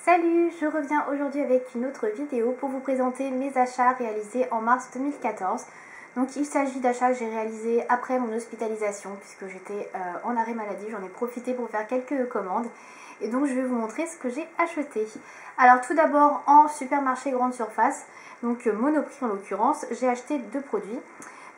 Salut, je reviens aujourd'hui avec une autre vidéo pour vous présenter mes achats réalisés en mars 2014. Donc il s'agit d'achats que j'ai réalisés après mon hospitalisation puisque j'étais en arrêt maladie. J'en ai profité pour faire quelques commandes et donc je vais vous montrer ce que j'ai acheté. Alors tout d'abord en supermarché grande surface, donc Monoprix en l'occurrence, j'ai acheté deux produits.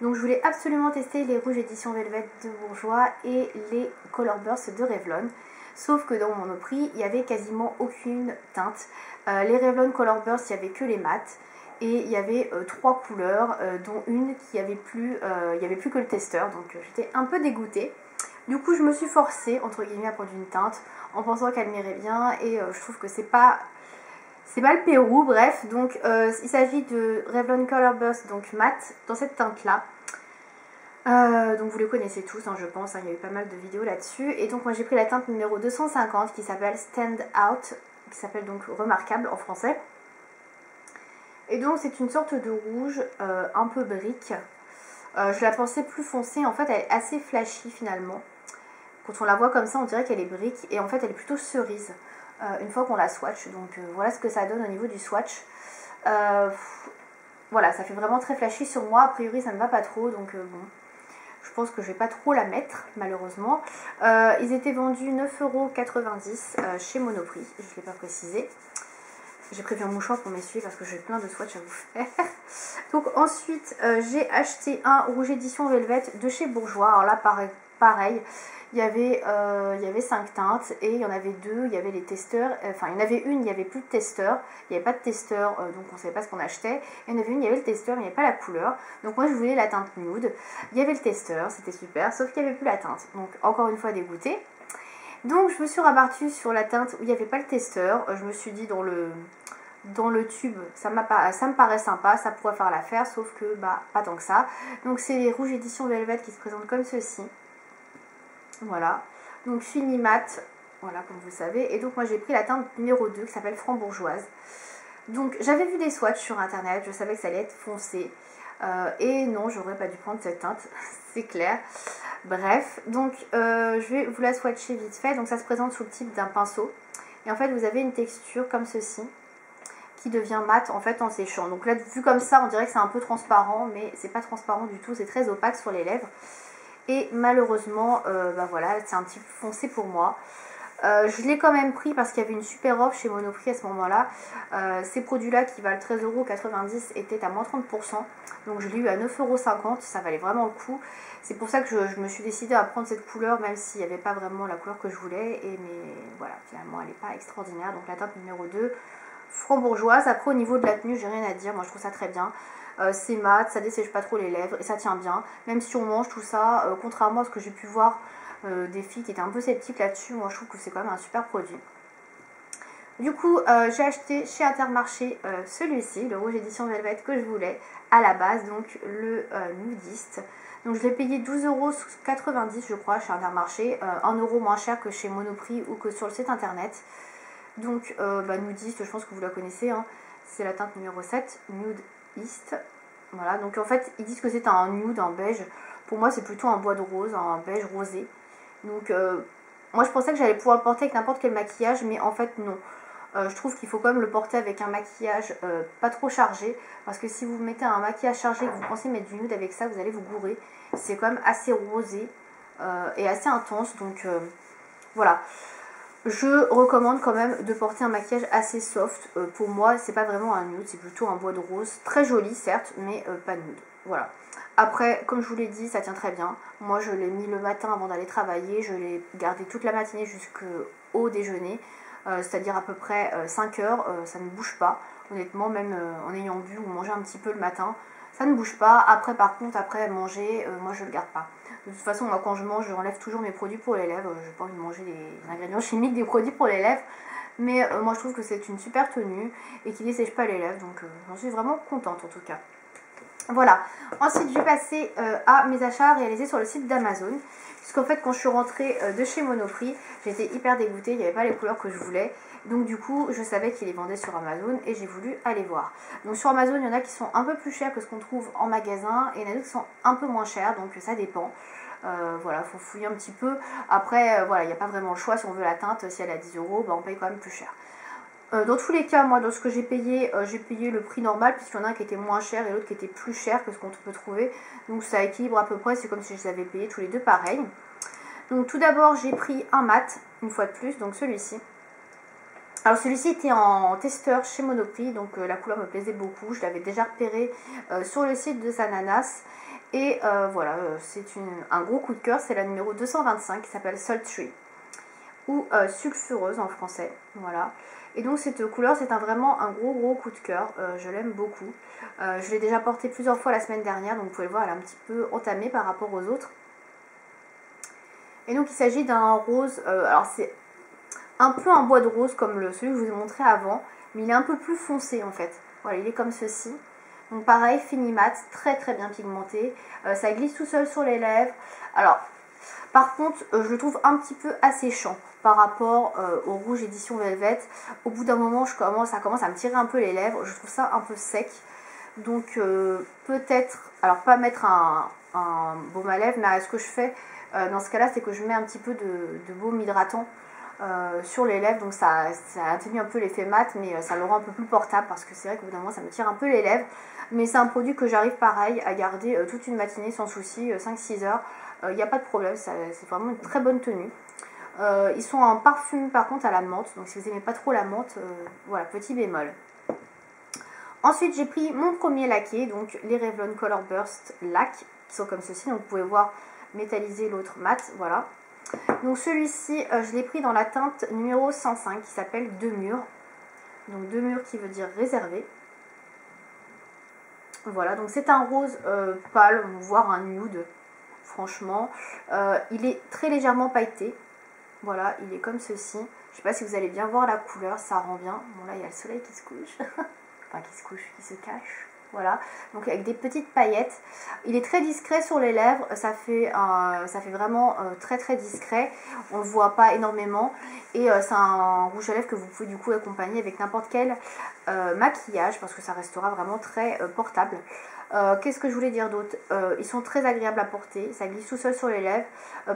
Donc je voulais absolument tester les rouges édition Velvet de Bourjois et les Color Burst de Revlon. Sauf que dans Monoprix, il n'y avait quasiment aucune teinte. Les Revlon Color Burst, il n'y avait que les mats. Et il y avait trois couleurs, dont une qui avait plus, il n'y avait plus que le testeur. Donc j'étais un peu dégoûtée. Du coup, je me suis forcée, entre guillemets, à prendre une teinte en pensant qu'elle m'irait bien. Et je trouve que c'est pas le Pérou, bref. Donc il s'agit de Revlon Color Burst, donc mat, dans cette teinte-là. Donc vous les connaissez tous, hein, je pense, hein, il y a eu pas mal de vidéos là-dessus. Et donc moi j'ai pris la teinte numéro 250 qui s'appelle Stand Out, qui s'appelle donc Remarquable en français. Et donc c'est une sorte de rouge un peu brique. Je la pensais plus foncée, en fait elle est assez flashy finalement. Quand on la voit comme ça on dirait qu'elle est brique et en fait elle est plutôt cerise une fois qu'on la swatch. Donc voilà ce que ça donne au niveau du swatch. Voilà, ça fait vraiment très flashy sur moi, a priori ça ne va pas trop, donc bon. Je pense que je vais pas trop la mettre, malheureusement. Ils étaient vendus 9,90 € chez Monoprix, je ne l'ai pas précisé. J'ai prévu un mouchoir pour m'essuyer parce que j'ai plein de swatchs à vous faire. Donc ensuite, j'ai acheté un rouge édition Velvet de chez Bourjois. Alors là, pareil. Il y avait 5 teintes et il y en avait deux, il y avait les testeurs, enfin il y en avait une, il n'y avait plus de testeur, il n'y avait pas de testeur, donc on ne savait pas ce qu'on achetait. Et il y en avait une, il y avait le testeur, mais il n'y avait pas la couleur. Donc moi je voulais la teinte nude, il y avait le testeur, c'était super, sauf qu'il n'y avait plus la teinte. Donc encore une fois dégoûtée. Donc je me suis rabattue sur la teinte où il n'y avait pas le testeur. Je me suis dit dans le tube, ça me paraît sympa, ça pourrait faire l'affaire, sauf que bah pas tant que ça. Donc c'est les rouges édition Velvet qui se présentent comme ceci. Voilà, donc fini mat, voilà comme vous savez. Et donc moi j'ai pris la teinte numéro 2 qui s'appelle Frambourgeoise. Donc j'avais vu des swatchs sur internet, je savais que ça allait être foncé. Et non, j'aurais pas dû prendre cette teinte, c'est clair. Bref, donc je vais vous la swatcher vite fait. Donc ça se présente sous le type d'un pinceau. Et en fait vous avez une texture comme ceci qui devient mat en fait en séchant. Donc là vu comme ça on dirait que c'est un peu transparent, mais c'est pas transparent du tout, c'est très opaque sur les lèvres. Et malheureusement, bah voilà, c'est un petit peu foncé pour moi. Je l'ai quand même pris parce qu'il y avait une super offre chez Monoprix à ce moment-là. Ces produits-là qui valent 13,90 € étaient à moins 30%. Donc je l'ai eu à 9,50 €, ça valait vraiment le coup. C'est pour ça que je me suis décidée à prendre cette couleur, même s'il n'y avait pas vraiment la couleur que je voulais. Mais voilà, finalement elle n'est pas extraordinaire. Donc la teinte numéro 2, Frambourgeoise. Après au niveau de la tenue, j'ai rien à dire, moi je trouve ça très bien. C'est mat, ça dessèche pas trop les lèvres et ça tient bien. Même si on mange tout ça, contrairement à ce que j'ai pu voir des filles qui étaient un peu sceptiques là-dessus, moi je trouve que c'est quand même un super produit. Du coup, j'ai acheté chez Intermarché celui-ci, le rouge édition Velvet que je voulais à la base, donc le nudiste. Donc je l'ai payé 12,90 € je crois chez Intermarché, 1 € moins cher que chez Monoprix ou que sur le site internet. Donc nudiste, je pense que vous la connaissez, hein. C'est la teinte numéro 7, Nude East. Voilà, donc en fait ils disent que c'est un nude, un beige. Pour moi c'est plutôt un bois de rose, un beige rosé. Donc moi je pensais que j'allais pouvoir le porter avec n'importe quel maquillage, mais en fait non. Je trouve qu'il faut quand même le porter avec un maquillage pas trop chargé, parce que si vous mettez un maquillage chargé et que vous pensez mettre du nude avec ça, vous allez vous gourer. C'est quand même assez rosé et assez intense, donc voilà. Je recommande quand même de porter un maquillage assez soft. Pour moi, c'est pas vraiment un nude, c'est plutôt un bois de rose. Très joli, certes, mais pas nude. Voilà. Après, comme je vous l'ai dit, ça tient très bien. Moi, je l'ai mis le matin avant d'aller travailler. Je l'ai gardé toute la matinée jusqu'au déjeuner. C'est-à-dire à peu près 5 heures. Ça ne bouge pas. Honnêtement, même en ayant bu ou mangé un petit peu le matin, ça ne bouge pas. Après, par contre, après manger, moi, je le garde pas. De toute façon, moi quand je mange, j'enlève toujours mes produits pour les lèvres. Je n'ai pas envie de manger les ingrédients chimiques des produits pour les lèvres. Mais moi je trouve que c'est une super tenue et qui ne dessèche pas les lèvres. Donc j'en suis vraiment contente en tout cas. Voilà. Ensuite, je vais passer à mes achats réalisés sur le site d'Amazon. Puisqu'en fait, quand je suis rentrée de chez Monoprix, j'étais hyper dégoûtée. Il n'y avait pas les couleurs que je voulais. Donc du coup, je savais qu'ils les vendaient sur Amazon et j'ai voulu aller voir. Donc sur Amazon, il y en a qui sont un peu plus chers que ce qu'on trouve en magasin. Et il y en a d'autres qui sont un peu moins chers. Donc ça dépend. Voilà, faut fouiller un petit peu. Après, voilà, il n'y a pas vraiment le choix. Si on veut la teinte, si elle est à 10 €, bah, on paye quand même plus cher. Dans tous les cas, moi, dans ce que j'ai payé le prix normal, puisqu'il y en a un qui était moins cher et l'autre qui était plus cher que ce qu'on peut trouver. Donc ça équilibre à peu près, c'est comme si je les avais payés tous les deux pareil. Donc tout d'abord, j'ai pris un mat, une fois de plus, donc celui-ci. Alors celui-ci était en testeur chez Monoprix, donc la couleur me plaisait beaucoup. Je l'avais déjà repéré sur le site de Sananas. Et voilà, c'est un gros coup de cœur, c'est la numéro 225 qui s'appelle Sultry. Ou sulfureuse en français, voilà. Et donc cette couleur, c'est vraiment un gros coup de cœur, je l'aime beaucoup. Je l'ai déjà portée plusieurs fois la semaine dernière, donc vous pouvez le voir, elle est un petit peu entamée par rapport aux autres. Et donc il s'agit d'un rose, alors c'est un peu un bois de rose comme celui que je vous ai montré avant, mais il est un peu plus foncé en fait. Voilà, il est comme ceci. Donc pareil, fini mat, très bien pigmenté. Ça glisse tout seul sur les lèvres. Alors, par contre, je le trouve un petit peu asséchant par rapport au rouge édition Velvet. Au bout d'un moment, ça commence à me tirer un peu les lèvres. Je trouve ça un peu sec. Donc peut-être, alors pas mettre un baume à lèvres, mais ce que je fais dans ce cas-là, c'est que je mets un petit peu de baume hydratant sur les lèvres, donc ça atténue un peu l'effet mat, mais ça le rend un peu plus portable parce que c'est vrai qu'au bout d'un moment ça me tire un peu les lèvres, mais c'est un produit que j'arrive pareil à garder toute une matinée sans souci, 5-6 heures, il n'y a pas de problème, c'est vraiment une très bonne tenue. Ils sont en parfum par contre à la menthe, donc si vous n'aimez pas trop la menthe, voilà, petit bémol. Ensuite j'ai pris mon premier laqué, donc les Revlon Color Burst Lac, qui sont comme ceci, donc vous pouvez voir métalliser l'autre mat, voilà. Donc celui-ci, je l'ai pris dans la teinte numéro 105 qui s'appelle Deux Murs. Donc Deux Murs qui veut dire réservé. Voilà, donc c'est un rose pâle, voire un nude, franchement. Il est très légèrement pailleté. Voilà, il est comme ceci. Je ne sais pas si vous allez bien voir la couleur, ça rend bien. Bon là, il y a le soleil qui se couche. Enfin, qui se cache. Voilà, donc avec des petites paillettes. Il est très discret sur les lèvres, ça fait vraiment très discret, on ne le voit pas énormément, et c'est un rouge à lèvres que vous pouvez du coup accompagner avec n'importe quel maquillage, parce que ça restera vraiment très portable. Qu'est-ce que je voulais dire d'autre? Ils sont très agréables à porter, ça glisse tout seul sur les lèvres.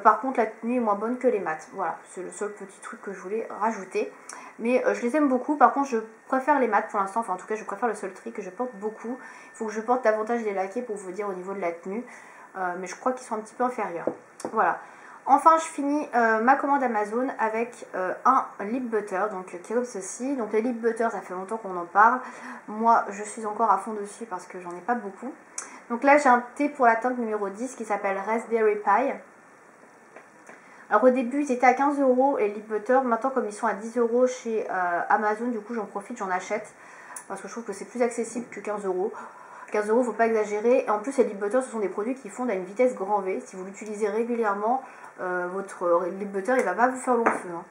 Par contre la tenue est moins bonne que les mats, voilà, c'est le seul petit truc que je voulais rajouter. Mais je les aime beaucoup, par contre je préfère les mats pour l'instant, enfin en tout cas je préfère le Sultry que je porte beaucoup. Il faut que je porte davantage les laqués pour vous dire au niveau de la tenue, mais je crois qu'ils sont un petit peu inférieurs. Voilà. Enfin je finis ma commande Amazon avec un lip butter, donc qui est comme ceci. Donc les lip butter, ça fait longtemps qu'on en parle. Moi je suis encore à fond dessus parce que j'en ai pas beaucoup. Donc là j'ai un thé pour la teinte numéro 10 qui s'appelle Raspberry Pie. Alors au début ils étaient à 15 € les lip butter, maintenant comme ils sont à 10 € chez Amazon, du coup j'en profite, j'en achète. Parce que je trouve que c'est plus accessible que 15 €. 15 €, faut pas exagérer. Et en plus les lip butter ce sont des produits qui fondent à une vitesse grand V. Si vous l'utilisez régulièrement, votre lip butter il va pas vous faire long feu. Hein.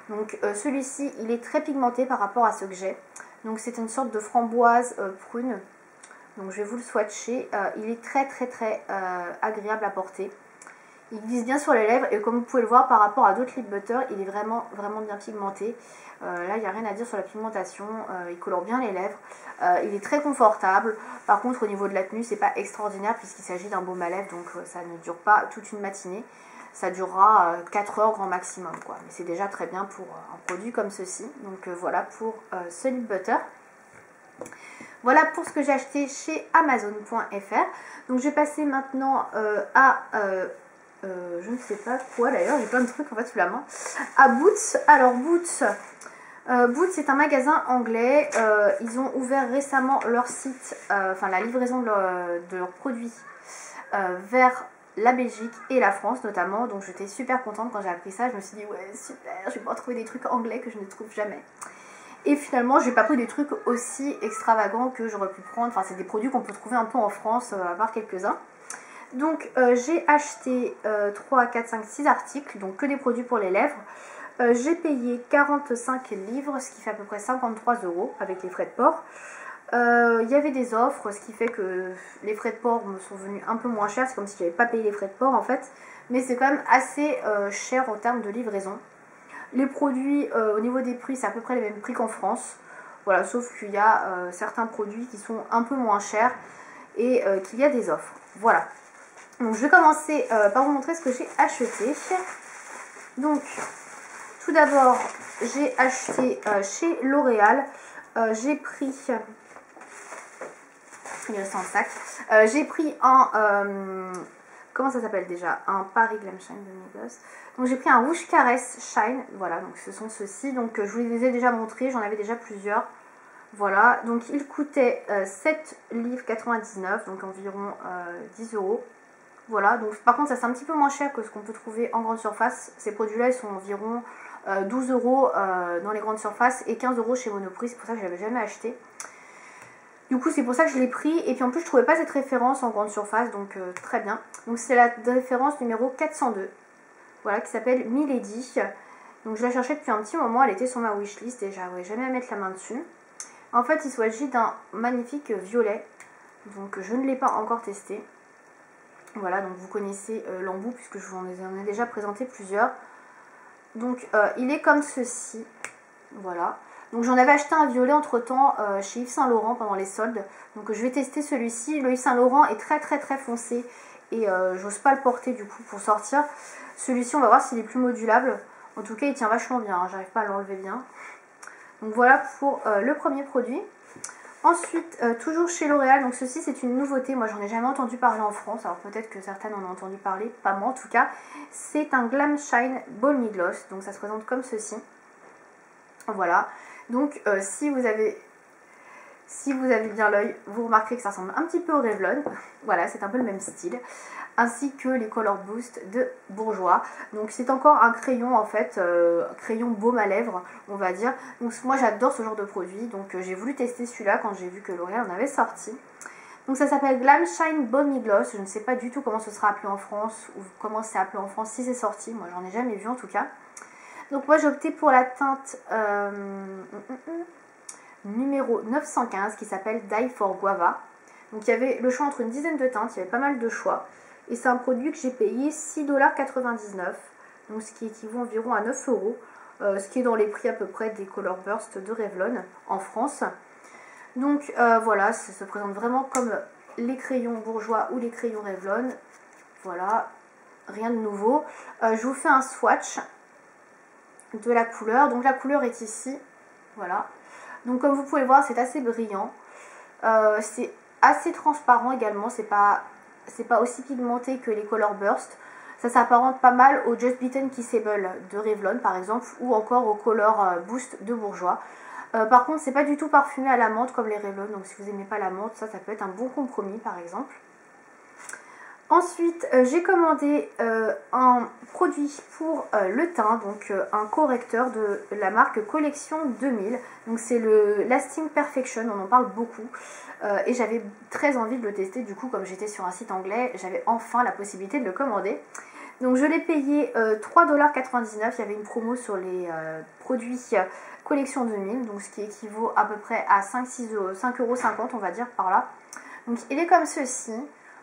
Donc celui-ci il est très pigmenté par rapport à ceux que j'ai. Donc c'est une sorte de framboise prune. Donc je vais vous le swatcher. Il est très agréable à porter. Il glisse bien sur les lèvres et comme vous pouvez le voir par rapport à d'autres lip butter, il est vraiment bien pigmenté. Là il n'y a rien à dire sur la pigmentation, il colore bien les lèvres. Il est très confortable. Par contre au niveau de la tenue c'est pas extraordinaire puisqu'il s'agit d'un baume à lèvres, donc ça ne dure pas toute une matinée. Ça durera 4 heures grand maximum quoi. Mais c'est déjà très bien pour un produit comme ceci. Donc voilà pour ce lip butter. Voilà pour ce que j'ai acheté chez Amazon.fr. Donc je vais passer maintenant à je ne sais pas quoi d'ailleurs, j'ai plein de trucs en fait sous la main. À Boots. Alors Boots, Boots c'est un magasin anglais. Ils ont ouvert récemment leur site, enfin la livraison de leurs produits vers la Belgique et la France notamment. Donc j'étais super contente quand j'ai appris ça. Je me suis dit ouais super, je vais pouvoir trouver des trucs anglais que je ne trouve jamais. Et finalement j'ai pas pris des trucs aussi extravagants que j'aurais pu prendre. Enfin c'est des produits qu'on peut trouver un peu en France, à part quelques-uns. Donc j'ai acheté 3, 4, 5, 6 articles, donc que des produits pour les lèvres. J'ai payé 45 livres, ce qui fait à peu près 53 € avec les frais de port. Il y avait des offres, ce qui fait que les frais de port me sont venus un peu moins chers. C'est comme si je n'avais pas payé les frais de port en fait. Mais c'est quand même assez cher en termes de livraison. Les produits, au niveau des prix, c'est à peu près les mêmes prix qu'en France. Voilà, sauf qu'il y a certains produits qui sont un peu moins chers et qu'il y a des offres. Voilà. Donc je vais commencer par vous montrer ce que j'ai acheté. Donc Tout d'abord, j'ai acheté chez L'Oréal, j'ai pris, il reste en sac, j'ai pris un, comment ça s'appelle déjà, un Paris Glam Shine de Migos. Donc j'ai pris un rouge caresse Shine, voilà, donc ce sont ceux-ci, donc je vous les ai déjà montrés, j'en avais déjà plusieurs. Voilà, donc il coûtait 7 livres 99, donc environ 10 euros. Voilà, donc par contre ça c'est un petit peu moins cher que ce qu'on peut trouver en grande surface. Ces produits-là ils sont environ 12 euros dans les grandes surfaces et 15 euros chez Monoprix, c'est pour ça que je ne l'avais jamais acheté. Du coup c'est pour ça que je l'ai pris, et puis en plus je trouvais pas cette référence en grande surface, donc très bien. Donc c'est la référence numéro 402, voilà, qui s'appelle Milady. Donc je la cherchais depuis un petit moment, elle était sur ma wishlist et j'arrivais jamais à mettre la main dessus. En fait il s'agit d'un magnifique violet, donc je ne l'ai pas encore testé. Voilà, donc vous connaissez l'embout puisque je vous en ai déjà présenté plusieurs. Donc il est comme ceci, voilà. Donc j'en avais acheté un violet entre temps chez Yves Saint Laurent pendant les soldes. Donc je vais tester celui-ci. Le Yves Saint Laurent est très foncé et j'ose pas le porter du coup pour sortir. Celui-ci on va voir s'il est plus modulable. En tout cas il tient vachement bien, hein. J'arrive pas à l'enlever bien. Donc voilà pour le premier produit. Ensuite, toujours chez L'Oréal, donc ceci c'est une nouveauté, moi j'en ai jamais entendu parler en France, alors peut-être que certaines en ont entendu parler, pas moi en tout cas. C'est un Glam Shine Balmy Gloss, donc ça se présente comme ceci. Voilà, donc si vous avez bien l'œil, vous remarquerez que ça ressemble un petit peu au Revlon, voilà, c'est un peu le même style, ainsi que les Color Boost de Bourjois. Donc c'est encore un crayon en fait, crayon baume à lèvres on va dire. Donc moi j'adore ce genre de produit, donc j'ai voulu tester celui-là quand j'ai vu que L'Oréal en avait sorti. Donc ça s'appelle Glam Shine Balmy Gloss, je ne sais pas du tout comment ce sera appelé en France, ou comment c'est appelé en France si c'est sorti, moi j'en ai jamais vu en tout cas. Donc moi j'ai opté pour la teinte numéro 915 qui s'appelle Die for Guava. Donc il y avait le choix entre une dizaine de teintes, il y avait pas mal de choix. Et c'est un produit que j'ai payé 6,99 $, donc ce qui équivaut environ à 9 euros, ce qui est dans les prix à peu près des Color Burst de Revlon en France. Donc voilà, ça se présente vraiment comme les crayons Bourjois ou les crayons Revlon. Voilà, rien de nouveau. Je vous fais un swatch de la couleur. Donc la couleur est ici, voilà. Donc comme vous pouvez le voir, c'est assez brillant. C'est assez transparent également, c'est pas aussi pigmenté que les Color Burst. Ça s'apparente pas mal au Just Beaten Kissable de Revlon par exemple, ou encore au Color Boost de Bourjois. Par contre c'est pas du tout parfumé à la menthe comme les Revlon, donc si vous n'aimez pas la menthe, ça peut être un bon compromis par exemple. Ensuite j'ai commandé un produit pour le teint, donc un correcteur de la marque Collection 2000. Donc c'est le Lasting Perfection, on en parle beaucoup. Et j'avais très envie de le tester, du coup comme j'étais sur un site anglais, j'avais enfin la possibilité de le commander. Donc je l'ai payé 3,99 $, il y avait une promo sur les produits Collection 2000, donc ce qui équivaut à peu près à 5,50 € on va dire par là. Donc il est comme ceci,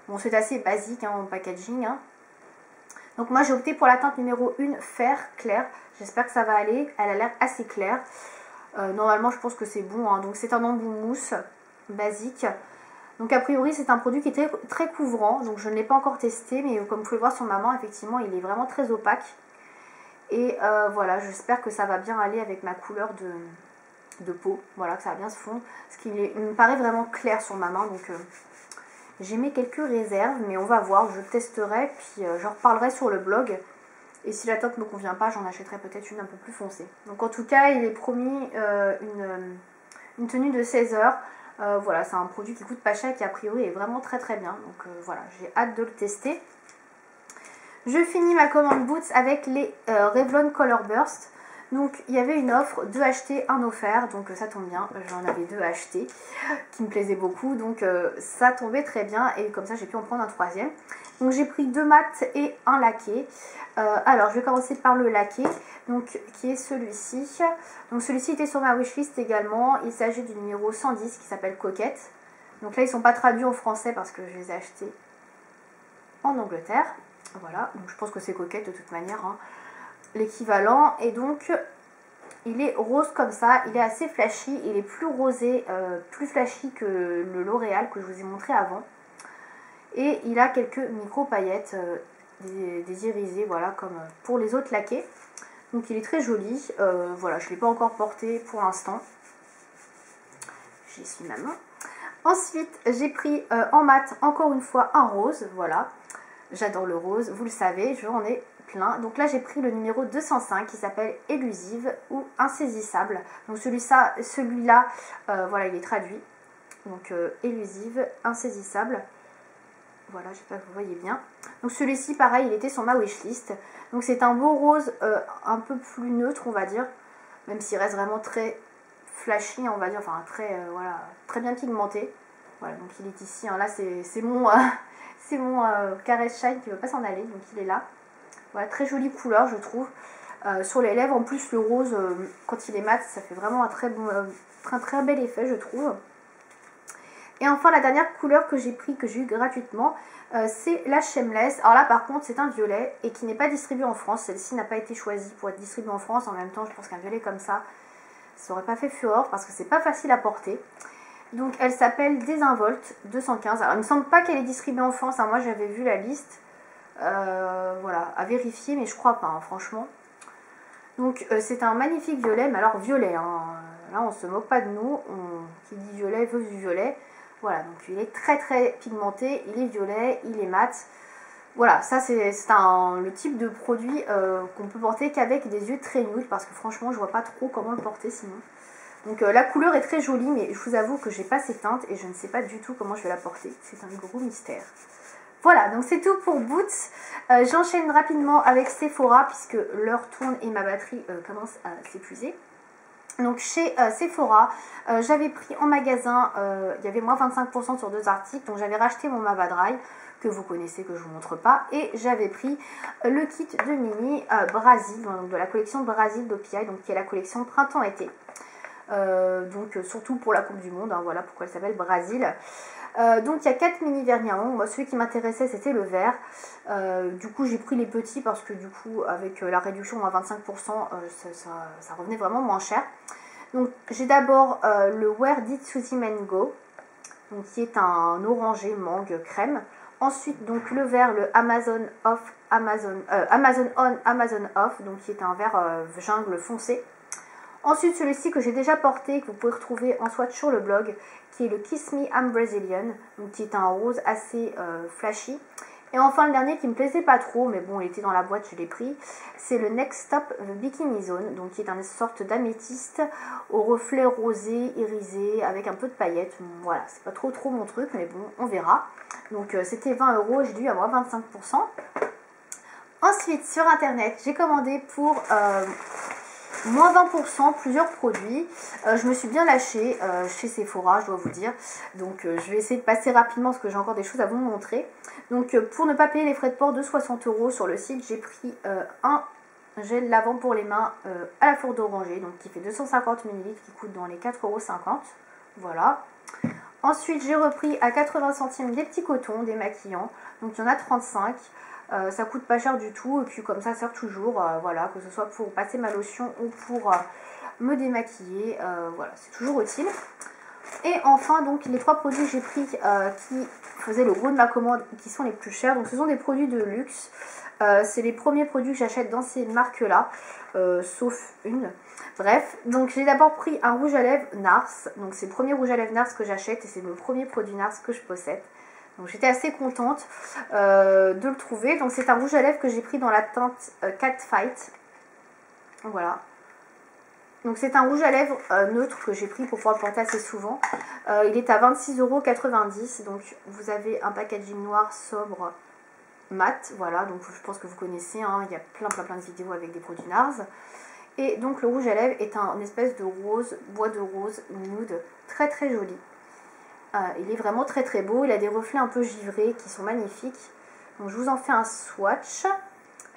bon c'est assez basique hein, en packaging. Hein. Donc moi j'ai opté pour la teinte numéro 1 fer clair, j'espère que ça va aller, elle a l'air assez claire. Normalement je pense que c'est bon, hein. Donc c'est un embout mousse basique. Donc a priori c'est un produit qui est très couvrant, donc je ne l'ai pas encore testé, mais comme vous pouvez le voir sur ma main, effectivement il est vraiment très opaque. Et voilà, j'espère que ça va bien aller avec ma couleur de peau, voilà, que ça va bien se fondre. Parce qu'il me paraît vraiment clair sur ma main, donc j'ai mis quelques réserves, mais on va voir, je testerai, puis j'en reparlerai sur le blog. Et si la teinte ne me convient pas, j'en achèterai peut-être une un peu plus foncée. Donc en tout cas, il est promis une tenue de 16 heures. Voilà, c'est un produit qui coûte pas cher et qui a priori est vraiment très bien. Donc voilà, j'ai hâte de le tester. Je finis ma commande Boots avec les Revlon Color Burst. Donc il y avait une offre 2 achetés 1 offert, donc ça tombe bien, j'en avais 2 achetés qui me plaisaient beaucoup, donc ça tombait très bien et comme ça j'ai pu en prendre un troisième. Donc j'ai pris 2 mats et un laqué. Alors je vais commencer par le laqué, donc qui est celui-ci. Donc celui-ci était sur ma wishlist également, il s'agit du numéro 110 qui s'appelle Coquette. Donc là ils ne sont pas traduits en français parce que je les ai achetés en Angleterre. Voilà, donc je pense que c'est Coquette de toute manière, hein, l'équivalent. Et donc il est rose comme ça, il est assez flashy, il est plus rosé, plus flashy que le L'Oréal que je vous ai montré avant. Et il a quelques micro paillettes, des irisés, voilà, comme pour les autres laqués. Donc il est très joli. Voilà, je ne l'ai pas encore porté pour l'instant. J'y suis ma main. Ensuite, j'ai pris en mat, encore une fois, un rose. Voilà, j'adore le rose, vous le savez, j'en ai plein. Donc là, j'ai pris le numéro 205 qui s'appelle Élusive ou Insaisissable. Donc celui-là, voilà, il est traduit. Donc Élusive, Insaisissable. Voilà, j'espère que vous voyez bien. Donc celui-ci, pareil, il était sur ma wishlist. Donc c'est un beau rose un peu plus neutre, on va dire. Même s'il reste vraiment très flashy, on va dire. Enfin, très, voilà, très bien pigmenté. Voilà, donc il est ici. Hein. Là, c'est mon, c'est mon Caress Shine qui ne veut pas s'en aller. Donc il est là. Voilà, très jolie couleur, je trouve. Sur les lèvres, en plus, le rose, quand il est mat, ça fait vraiment un très, bon, très bel effet, je trouve. Et enfin, la dernière couleur que j'ai pris, que j'ai eu gratuitement, c'est la Shameless. Alors là, par contre, c'est un violet et qui n'est pas distribué en France. Celle-ci n'a pas été choisie pour être distribuée en France. En même temps, je pense qu'un violet comme ça n'aurait pas fait fureur parce que c'est pas facile à porter. Donc, elle s'appelle Désinvolte 215. Alors, il me semble pas qu'elle est distribuée en France. Hein. Moi, j'avais vu la liste. Voilà, à vérifier, mais je crois pas, hein, franchement. Donc, c'est un magnifique violet. Mais alors, violet, hein. Là, on se moque pas de nous. Qui dit violet veut du violet. Voilà, donc il est très très pigmenté, il est violet, il est mat. Voilà, ça c'est le type de produit qu'on peut porter qu'avec des yeux très nude parce que franchement je vois pas trop comment le porter sinon. Donc la couleur est très jolie mais je vous avoue que j'ai pas ces teintes et je ne sais pas du tout comment je vais la porter. C'est un gros mystère. Voilà, donc c'est tout pour Boots. J'enchaîne rapidement avec Sephora puisque l'heure tourne et ma batterie commence à s'épuiser. Donc chez Sephora, j'avais pris en magasin, il y avait moins 25% sur 2 articles, donc j'avais racheté mon Mava Dry, que vous connaissez, que je ne vous montre pas, et j'avais pris le kit de mini Brazil, donc de la collection Brazil d'OPI, donc qui est la collection printemps-été. Donc surtout pour la Coupe du Monde, hein, voilà pourquoi elle s'appelle Brazil. Donc il y a 4 mini vernis à ongles. Moi celui qui m'intéressait c'était le vert. Du coup j'ai pris les petits parce que du coup avec la réduction à 25% ça revenait vraiment moins cher. Donc j'ai d'abord le Where Did Suzy Mango, donc qui est un orangé mangue crème. Ensuite donc le vert, le Amazon Off, Amazon On, Amazon Off, donc qui est un vert jungle foncé. Ensuite, celui-ci que j'ai déjà porté, que vous pouvez retrouver en swatch sur le blog, qui est le Kiss Me I'm Brazilian, donc qui est un rose assez flashy. Et enfin, le dernier qui me plaisait pas trop, mais bon, il était dans la boîte, je l'ai pris, c'est le Next Stop Bikini Zone, donc qui est une sorte d'améthyste au reflet rosé, irisé, avec un peu de paillettes. Voilà, c'est pas trop mon truc, mais bon, on verra. Donc, c'était 20 € et j'ai dû avoir 25%. Ensuite, sur Internet, j'ai commandé pour... moins 20% plusieurs produits. Je me suis bien lâchée chez Sephora, je dois vous dire. Donc je vais essayer de passer rapidement parce que j'ai encore des choses à vous montrer. Donc pour ne pas payer les frais de port de 60 € sur le site, j'ai pris un gel lavant pour les mains à la four d'oranger, donc qui fait 250 ml, qui coûte dans les 4,50 €. Voilà. Ensuite j'ai repris à 80 centimes des petits cotons démaquillants. Donc il y en a 35. Ça coûte pas cher du tout et puis comme ça sert toujours, voilà, que ce soit pour passer ma lotion ou pour me démaquiller, voilà, c'est toujours utile. Et enfin donc les 3 produits que j'ai pris qui faisaient le gros de ma commande et qui sont les plus chers, donc ce sont des produits de luxe. C'est les premiers produits que j'achète dans ces marques là, sauf une. Bref, donc j'ai d'abord pris un rouge à lèvres NARS, donc c'est le premier rouge à lèvres NARS que j'achète et c'est le premier produit NARS que je possède. Donc j'étais assez contente de le trouver. Donc c'est un rouge à lèvres que j'ai pris dans la teinte Catfight. Voilà. Donc c'est un rouge à lèvres neutre que j'ai pris pour pouvoir le porter assez souvent. Il est à 26,90 €. Donc vous avez un packaging noir sobre mat. Voilà, donc je pense que vous connaissez. Hein, il y a plein de vidéos avec des produits NARS. Et donc le rouge à lèvres est un espèce de rose, bois de rose nude, très joli. Il est vraiment très beau, il a des reflets un peu givrés qui sont magnifiques. Donc je vous en fais un swatch.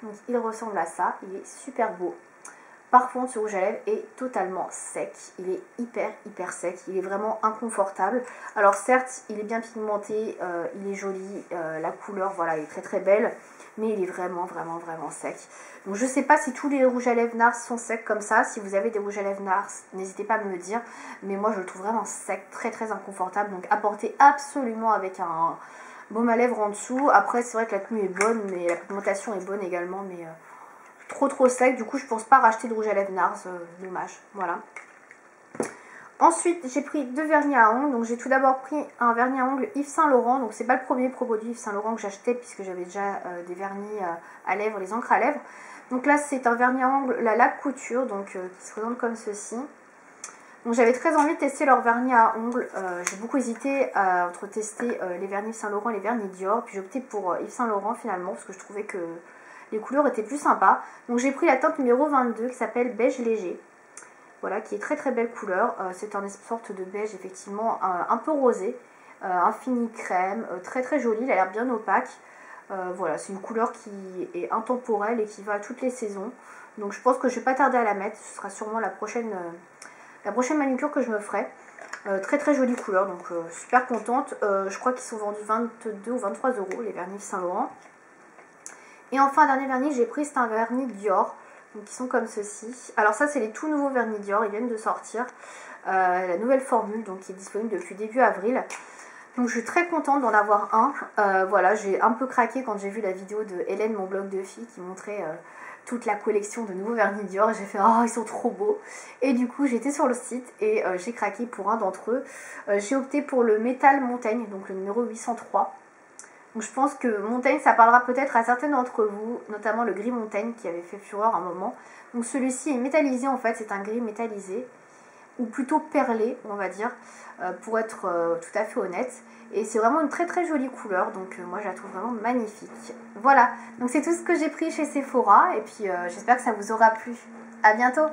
Donc il ressemble à ça, il est super beau. Par contre ce rouge à lèvres est totalement sec, il est hyper sec, il est vraiment inconfortable. Alors certes il est bien pigmenté, il est joli, la couleur voilà est très belle, mais il est vraiment sec. Donc je sais pas si tous les rouges à lèvres NARS sont secs comme ça. Si vous avez des rouges à lèvres NARS, n'hésitez pas à me le dire. Mais moi je le trouve vraiment sec, très inconfortable. Donc à porter absolument avec un baume à lèvres en dessous. Après c'est vrai que la tenue est bonne, mais la pigmentation est bonne également. Mais je trop sec. Du coup, je pense pas racheter de rouge à lèvres NARS. Dommage. Voilà. Ensuite, j'ai pris 2 vernis à ongles. Donc, j'ai tout d'abord pris un vernis à ongles Yves Saint Laurent. Donc, c'est pas le premier produit Yves Saint Laurent que j'achetais puisque j'avais déjà des vernis à lèvres, les encres à lèvres. Donc là, c'est un vernis à ongles La Laque Couture, donc qui se présente comme ceci. Donc, j'avais très envie de tester leur vernis à ongles. J'ai beaucoup hésité entre tester les vernis Yves Saint Laurent et les vernis Dior. Puis j'ai opté pour Yves Saint Laurent finalement parce que je trouvais que les couleurs étaient plus sympas. Donc, j'ai pris la teinte numéro 22 qui s'appelle Beige Léger. Voilà, qui est très belle couleur. C'est une sorte de beige effectivement un peu rosé, un fini crème, très jolie. Il a l'air bien opaque. Voilà, c'est une couleur qui est intemporelle et qui va à toutes les saisons. Donc je pense que je vais pas tarder à la mettre. Ce sera sûrement la prochaine manucure que je me ferai. Très jolie couleur, donc super contente. Je crois qu'ils sont vendus 22 ou 23 € les vernis Saint Laurent. Et enfin, dernier vernis que j'ai pris, c'est un vernis Dior. Donc ils sont comme ceci. Alors ça, c'est les tout nouveaux vernis Dior, ils viennent de sortir la nouvelle formule, donc qui est disponible depuis début avril. Donc je suis très contente d'en avoir un. Voilà, j'ai un peu craqué quand j'ai vu la vidéo de Hélène, mon blog de filles, qui montrait toute la collection de nouveaux vernis Dior. Et j'ai fait, oh, ils sont trop beaux. Et du coup, j'étais sur le site et j'ai craqué pour un d'entre eux. J'ai opté pour le Métal Montaigne, donc le numéro 803. Donc je pense que Montaigne, ça parlera peut-être à certains d'entre vous, notamment le gris Montaigne qui avait fait fureur un moment. Donc celui-ci est métallisé en fait, c'est un gris métallisé, ou plutôt perlé on va dire, pour être tout à fait honnête. Et c'est vraiment une très jolie couleur, donc moi je la trouve vraiment magnifique. Voilà, donc c'est tout ce que j'ai pris chez Sephora, et puis j'espère que ça vous aura plu. À bientôt!